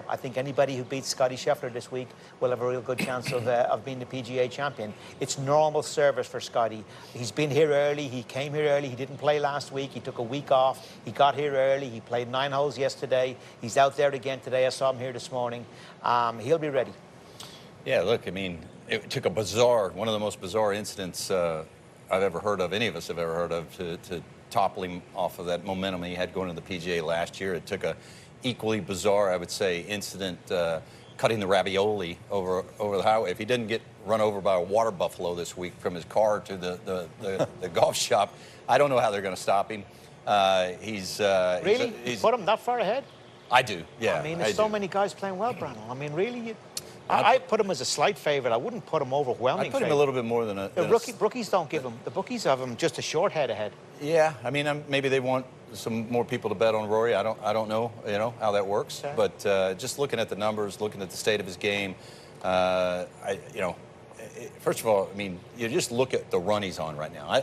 I think anybody who beats Scottie Scheffler this week will have a real good chance of being the PGA champion. It's normal service for Scottie. He's been here early. He came here early. He didn't play last week. He took a week off. He got here early. He played 9 holes yesterday. He's out there again today. I saw him here this morning. He'll be ready. Yeah, look, I mean, it took one of the most bizarre incidents I've ever heard of, any of us have ever heard of, to topple him off of that momentum he had going to the PGA last year. It took a equally bizarre, I would say, incident cutting the ravioli over the highway. If he didn't get run over by a water buffalo this week from his car to the golf shop, I don't know how they're going to stop him. Really? You put him that far ahead? I do, yeah. I mean, there's so many guys playing well, Brandon. I mean, really, I put him as a slight favourite. I wouldn't put him overwhelming. I put him a little bit more than a... Rookies don't give him... The bookies have him just a short head ahead. Yeah, I mean, maybe they want some more people to bet on Rory. I don't know, how that works. Okay. But just looking at the numbers, looking at the state of his game, first of all, I mean, you just look at the run he's on right now.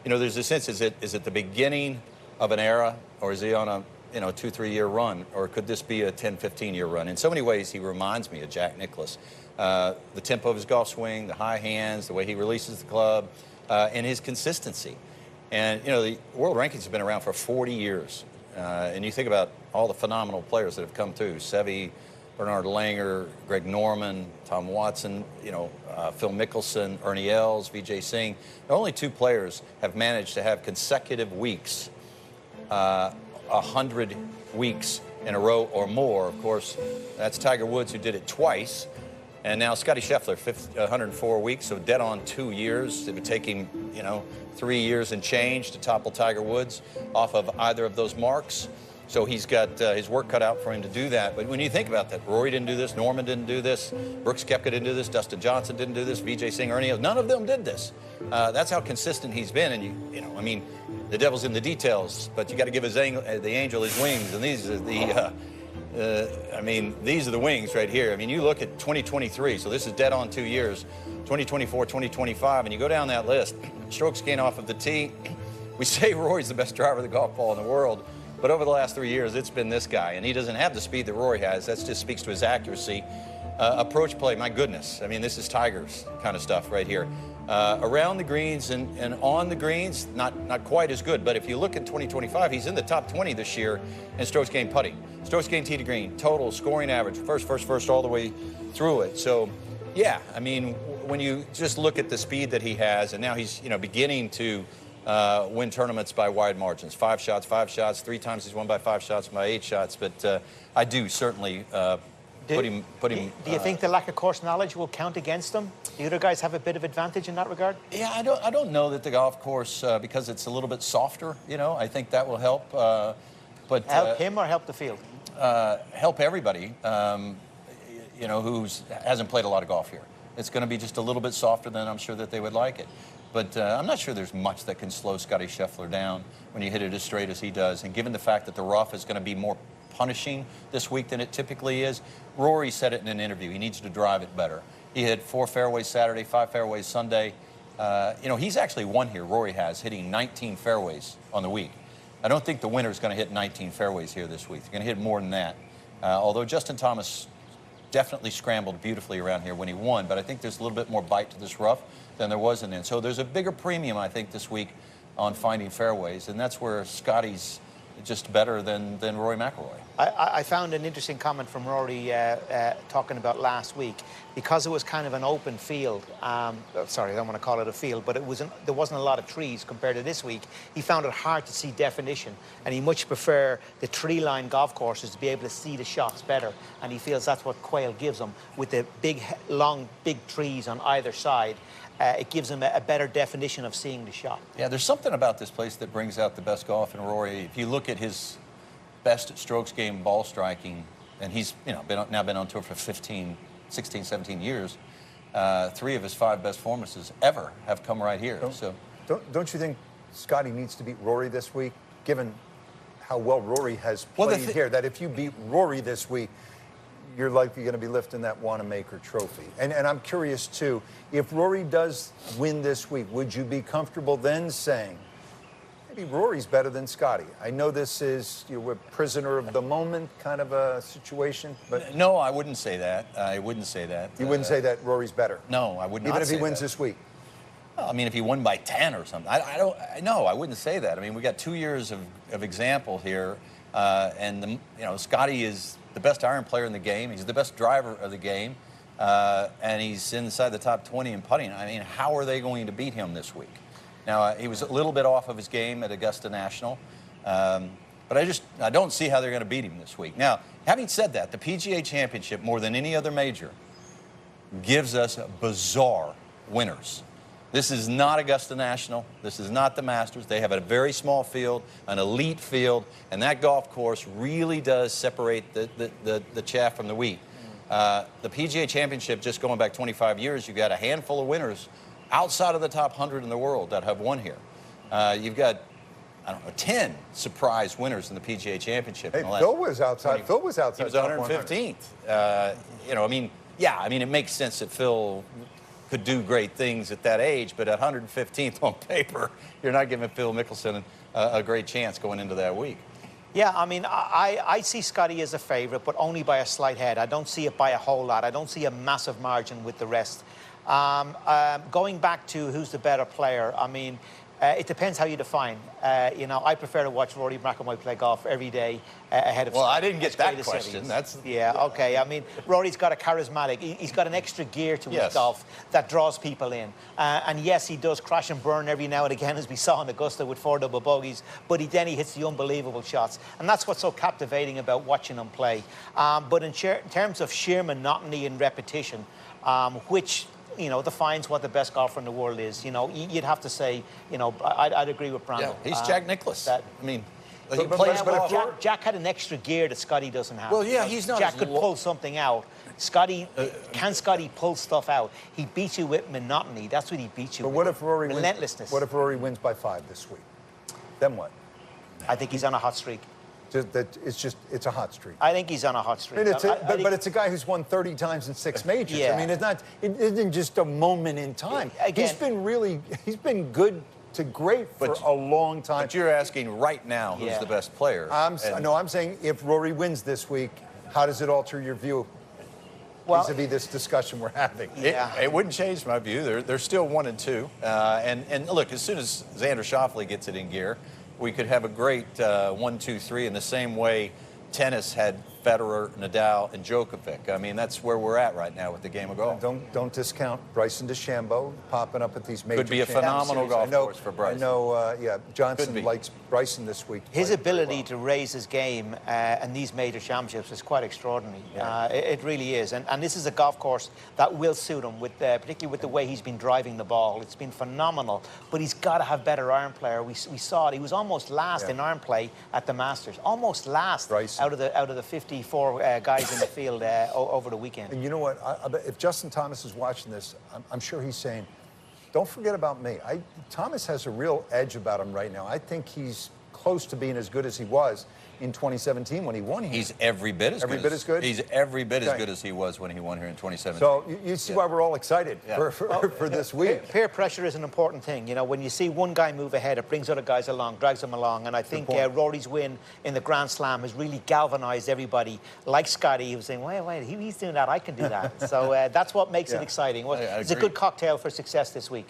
There's a sense, is it the beginning of an era, or is he on a 2-3 year run, or could this be a 10-15 year run? In so many ways, he reminds me of Jack Nicklaus. The tempo of his golf swing, the high hands, the way he releases the club, and his consistency. And, the world rankings have been around for 40 years. And you think about all the phenomenal players that have come through: Seve, Bernard Langer, Greg Norman, Tom Watson, Phil Mickelson, Ernie Els, Vijay Singh. Only 2 players have managed to have consecutive weeks, 100 weeks in a row or more. Of course, that's Tiger Woods, who did it twice. And now Scottie Scheffler, 104 weeks, so dead on 2 years. It would take him, 3 years and change to topple Tiger Woods off of either of those marks. So he's got his work cut out for him to do that. But when you think about that, Rory didn't do this, Norman didn't do this, Brooks Koepka didn't do this, Dustin Johnson didn't do this, Vijay Singh, Ernie Els, none of them did this. That's how consistent he's been. And the devil's in the details, but you got to give the angel his wings, and these are these are the wings right here. I mean, you look at 2023, so this is dead on 2 years, 2024, 2025, and you go down that list, strokes gained off of the tee. We say Rory's the best driver of the golf ball in the world, but over the last 3 years, it's been this guy, and he doesn't have the speed that Rory has. That just speaks to his accuracy. Approach play, my goodness. I mean, this is Tiger's kind of stuff right here. Around the greens and on the greens, not quite as good. But if you look at 2025, he's in the top 20 this year in strokes gained putting. Strokes gained tee to green, total, scoring average, first, all the way through it. So, yeah, I mean, when you just look at the speed that he has, and now he's, beginning to win tournaments by wide margins. 5 shots, 3 times he's won by 5 shots, by 8 shots. But I do certainly... Do you think the lack of course knowledge will count against them? The other guys have a bit of advantage in that regard? Yeah, I don't know that the golf course, because it's a little bit softer, I think that will help. But help him or help the field? Help everybody, who hasn't played a lot of golf here. It's going to be just a little bit softer than I'm sure that they would like it. But I'm not sure there's much that can slow Scottie Scheffler down when you hit it as straight as he does. And given the fact that the rough is going to be more punishing this week than it typically is, Rory said it in an interview. He needs to drive it better. He hit 4 fairways Saturday, 5 fairways Sunday. He's actually won here, Rory has, hitting 19 fairways on the week. I don't think the winner's going to hit 19 fairways here this week. They're going to hit more than that. Although Justin Thomas definitely scrambled beautifully around here when he won, but I think there's a little bit more bite to this rough than there was in it. So there's a bigger premium, I think, this week on finding fairways, and that's where Scottie's just better than Rory McIlroy. I found an interesting comment from Rory talking about last week. Because it was kind of an open field, sorry, I don't want to call it a field, but there wasn't a lot of trees compared to this week. He found it hard to see definition, and he much prefer the tree-lined golf courses to be able to see the shots better, and he feels that's what Quail gives him. With the big, long, big trees on either side, it gives him a better definition of seeing the shot. Yeah, there's something about this place that brings out the best golf in Rory. If you look at his best strokes game ball striking, and he's now been on tour for 16, 17 years, 3 of his 5 best performances ever have come right here. Don't you think Scottie needs to beat Rory this week, given how well Rory has played here, that if you beat Rory this week, you're likely going to be lifting that Wanamaker trophy? And I'm curious, too, if Rory does win this week, would you be comfortable then saying, maybe Rory's better than Scottie. I know this is we're prisoner of the moment kind of a situation, but no, I wouldn't say that. I wouldn't say that. You wouldn't say that Rory's better. No, I would not. Even if he wins that. this week. I mean, if he won by 10 or something, I wouldn't say that. I mean, we got 2 years of example here, and Scottie is the best iron player in the game. He's the best driver of the game, and he's inside the top 20 in putting. I mean, how are they going to beat him this week? Now, he was a little bit off of his game at Augusta National, but I don't see how they're going to beat him this week. Now, having said that, the PGA Championship, more than any other major, gives us bizarre winners. This is not Augusta National. This is not the Masters. They have a very small field, an elite field, and that golf course really does separate the chaff from the wheat. The PGA Championship, just going back 25 years, you've got a handful of winners outside of the top 100 in the world that have won here. You've got, 10 surprise winners in the PGA Championship. Hey, Phil was outside. Phil was outside. He was 115th. It makes sense that Phil could do great things at that age, but at 115th on paper, you're not giving Phil Mickelson a great chance going into that week. Yeah, I mean, I see Scottie as a favourite, but only by a slight head. I don't see it by a whole lot. I don't see a massive margin with the rest. Going back to who's the better player, I mean, it depends how you define. I prefer to watch Rory McIlroy play golf every day ahead of. Well, I didn't get that question. Okay. I mean, Rory's got a charismatic. He's got an extra gear to his golf that draws people in. And yes, he does crash and burn every now and again, as we saw in Augusta with 4 double bogeys. But then he hits the unbelievable shots, and that's what's so captivating about watching him play. But in terms of sheer monotony and repetition, which defines what the best golfer in the world is. You'd have to say, I'd agree with Brandon. Yeah, he's Jack Nicklaus. Jack had an extra gear that Scottie doesn't have. Well, yeah, he's not. Jack could pull something out. Can Scottie pull stuff out? He beats you with monotony. That's what he beats you with. But what if Rory relentlessness? What if Rory wins by 5 this week? Then what? I think he's on a hot streak. It's a hot streak. I think he's on a hot streak. But it's a guy who's won 30 times in 6 majors. Yeah. I mean, it isn't just a moment in time. Again, he's been good to great for a long time. But you're asking right now who's the best player. I'm saying if Rory wins this week, how does it alter your view vis-a-vis this discussion we're having? It wouldn't change my view. They're still 1 and 2. And look, as soon as Xander Schauffele gets it in gear, we could have a great 1, 2, 3 in the same way tennis had Federer, Nadal, and Djokovic. I mean, that's where we're at right now with the game of golf. Don't discount Bryson DeChambeau popping up at these major Could be a phenomenal golf course for Bryson. I know, Johnson likes Bryson this week. His ability to raise his game in these major championships is quite extraordinary. Yeah. It really is. And this is a golf course that will suit him, particularly with the way he's been driving the ball. It's been phenomenal. But he's got to have better iron player. We saw it. He was almost last in iron play at the Masters. Almost last out of the 54 guys in the field over the weekend. And you know what? If Justin Thomas is watching this, I'm sure he's saying, don't forget about me. Thomas has a real edge about him right now. I think he's close to being as good as he was in 2017 when he won here. He's every bit as good. He's every bit as good as he was when he won here in 2017. So you see why we're all excited for this week. Peer pressure is an important thing. When you see one guy move ahead, it brings other guys along, drags them along. And I think Rory's win in the Grand Slam has really galvanized everybody. Like Scottie, who was saying, wait, he's doing that, I can do that. So that's what makes it exciting. It's a good cocktail for success this week.